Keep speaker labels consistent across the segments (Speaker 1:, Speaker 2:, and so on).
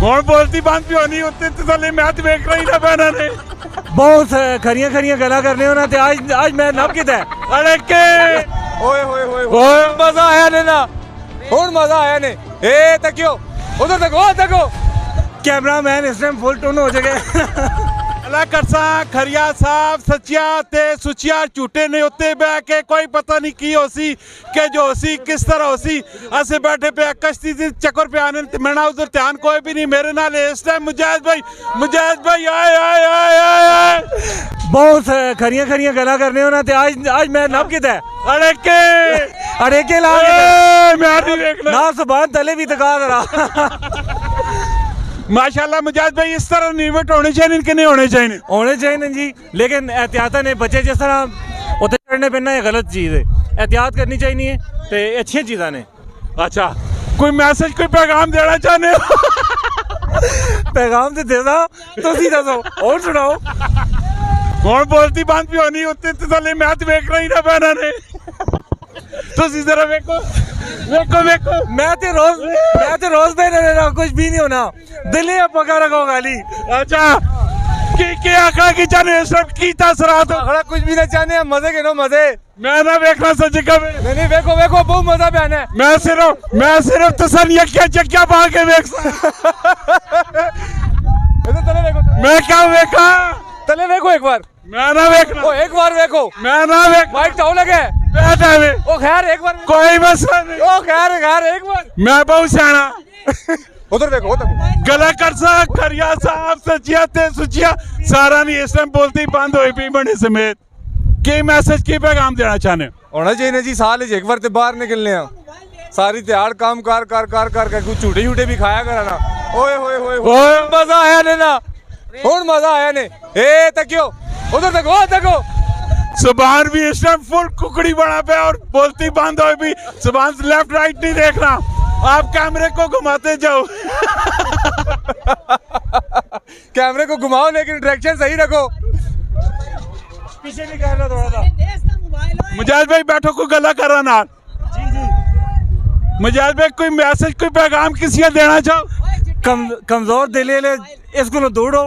Speaker 1: ਹੁਣ ਬੋਲਤੀ ਬੰਦ ਵੀ ਹੋਣੀ ਉੱਤੇ ਥੱਲੇ ਮੈਚ ਵੇਖ ਰਹੀ ਨਾ ਬੈਨਾਂ ਨੇ
Speaker 2: ਬਹੁਤ ਖਰੀਆਂ ਖਰੀਆਂ ਗੱਲਾਂ ਕਰਨੇ ਉਹਨਾਂ ਤੇ ਅੱਜ ਮੈਂ ਨੱਪ ਕੀਤਾ
Speaker 1: ਅਰੇ ਕੇ
Speaker 3: ਓਏ ਹੋਏ ਹੋਏ ਓਏ ਮਜ਼ਾ ਆਇਆ ਨੇ ਨਾ ਹੁਣ ਮਜ਼ਾ ਆਇਆ ਨੇ ਏ ਤੱਕਿਓ ਉਧਰ ਦੇਖੋ
Speaker 2: ਕੈਮਰਾਮੈਨ ਇਸ ਟਾਈਮ ਫੁੱਲ ਟੋਨ ਹੋ ਜਾਏਗਾ
Speaker 1: ਅੱਲਾ ਕਰਸਾ ਖਰੀਆ ਸਾਹਿਬ ਸੱਚਿਆ ਤੇ ਸੁੱਚਿਆ ਝੂਟੇ ਨੇ ਉੱਤੇ ਬਹਿ ਕੇ ਕੋਈ ਪਤਾ ਨਹੀਂ ਕੀ ਹੋਸੀ ਕਿ ਜੋ ਹੋਸੀ ਕਿਸ ਤਰ੍ਹਾਂ ਹੋਸੀ ਅਸੀਂ ਬੈਠੇ ਪਿਆ ਕਸ਼ਤੀ ਦੇ ਚੱਕਰ ਪਿਆ ਨੇ ਤੇ ਮੈਨਾਂ ਉਧਰ ਧਿਆਨ ਕੋਈ ਵੀ ਨਹੀਂ ਮੇਰੇ ਨਾਲ ਇਸ ਟਾਈਮ ਮੁਜਾਹਿਦ ਭਾਈ ਆਏ
Speaker 2: ਬਹੁਤ ਖਰੀਆਂ ਖਰੀਆਂ ਗੱਲਾਂ ਕਰਨੇ ਉਹਨਾਂ ਤੇ ਅੱਜ ਮੈਂ ਨੱਪ ਕੀਤਾ
Speaker 1: ਅੜੇ ਕੇ
Speaker 2: ਲਾ
Speaker 1: ਮੈਂ ਨਹੀਂ ਵੇਖਣਾ
Speaker 2: ਨਾ ਜ਼ਬਾਨ ਤਲੇ ਵੀ ਦਿਖਾ ਜਰਾ
Speaker 1: माशाल्लाह मुजाहिद भाई इस तरह इवेंट होने चाहिए इनके नहीं होने चाहिए
Speaker 2: जी लेकिन एहतियातन है बच्चे जिस तरह उत्ते चढ़ने पैना ये गलत चीज़ है एहतियात करनी चाहिए तो अच्छी चीज़ा ने
Speaker 1: अच्छा कोई मैसेज कोई पैगाम देना चाहते हो
Speaker 2: पैगाम तो देना तुसी दसो और सुनाओ
Speaker 1: कौन बोलती बंद भी होनी उत्ते थल्ले मैच वेख रही ना बहना ने तुसी जरा वेखो
Speaker 2: मैं तो रोज पे रहना कुछ भी नहीं होना दिल्ली पका रखो गाली
Speaker 1: अच्छा की आखड़ा की चाहने सब की तासरात
Speaker 3: आखड़ा कुछ भी ना चाहने मजे के नो मजे
Speaker 1: मैं ना देखना सच कभी
Speaker 3: नहीं देखो बहुत मजा भी आना है
Speaker 1: मैं सिर्फ तसलिया क्या पा के देख
Speaker 3: तले देखो
Speaker 1: मैं क्या देखा
Speaker 3: तले देखो एक बार
Speaker 1: मैं ना देखना
Speaker 3: एक बार देखो
Speaker 1: मैं ना देख
Speaker 3: माइक चाव लगे
Speaker 1: बैठा है
Speaker 3: ओ खैर एक बार
Speaker 1: कोई मसला नहीं
Speaker 3: ओ खैर एक बार
Speaker 1: मैं बहुत सियाना
Speaker 3: उधर देखो
Speaker 1: गला करसा खरिया साहब सचिया ते सुचिया सारा नहीं इस टाइम बोलते ही बंद होई पी बने समेत की मैसेज की पैगाम देना चाहने
Speaker 3: होना चाहिए जी साल एक बार ते बाहर निकलने सारी त्याड़ काम कर कुछ झूठे भी खाया कराना ओए होए मजा आया ने ना हुन मजा आया ने ए तकियो उधर देखो
Speaker 1: सुभान भी इस टाइम फुल कुकड़ी बना पे और बोलती बंद हो भी सुभान लेफ्ट राइट नहीं देखना आप कैमरे को घुमाते जाओ
Speaker 3: कैमरे को घुमाओ लेकिन डायरेक्शन सही रखो
Speaker 2: पीछे भी करना थोड़ा सा
Speaker 1: मुजाहिद भाई बैठो को गला कर रहा ना मुजाहिद भाई कोई मैसेज कोई पैगाम किसी को देना चाहो
Speaker 2: कमजोर दिल इसको दौड़ो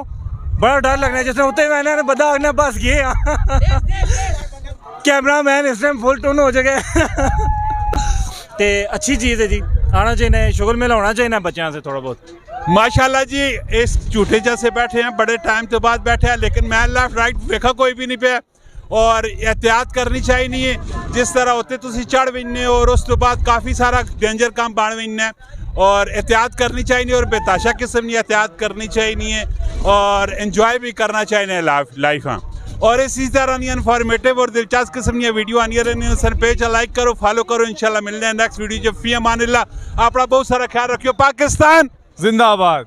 Speaker 2: बड़ा डर लगना है जिसने उतने मैंने बंदा आगना बस गए कैमरामैन इस टाइम फुल टोन हो जाएगा ते अच्छी चीज़ है जी आना चाहिए शुगर मेला होना चाहिए बच्चों से थोड़ा बहुत
Speaker 1: माशाल्लाह जी इस झूठे जैसे बैठे हैं बड़े टाइम के बाद बैठे हैं लेकिन मैं लेफ्ट राइट देखा कोई भी नहीं पे और एहतियात करनी चाहिए जिस तरह होते तुसी चढ़ विन्ने और उस तो बाद काफ़ी सारा डेंजर काम बन विन्ना और एहतियात करनी चाहिए और बेताशा किस्म की एहतियात करनी चाहिए और एंजॉय भी करना चाहिए लाइफ हाँ और इसी तरह की इन्फॉर्मेटिव और दिलचस्प किस्म की वीडियो आनी रहनी सर पेज लाइक करो फॉलो करो इंशाल्लाह मिलने हैं नेक्स्ट वीडियो जब फी अमान अल्लाह अपना बहुत सारा ख्याल रखियो पाकिस्तान
Speaker 3: जिंदाबाद।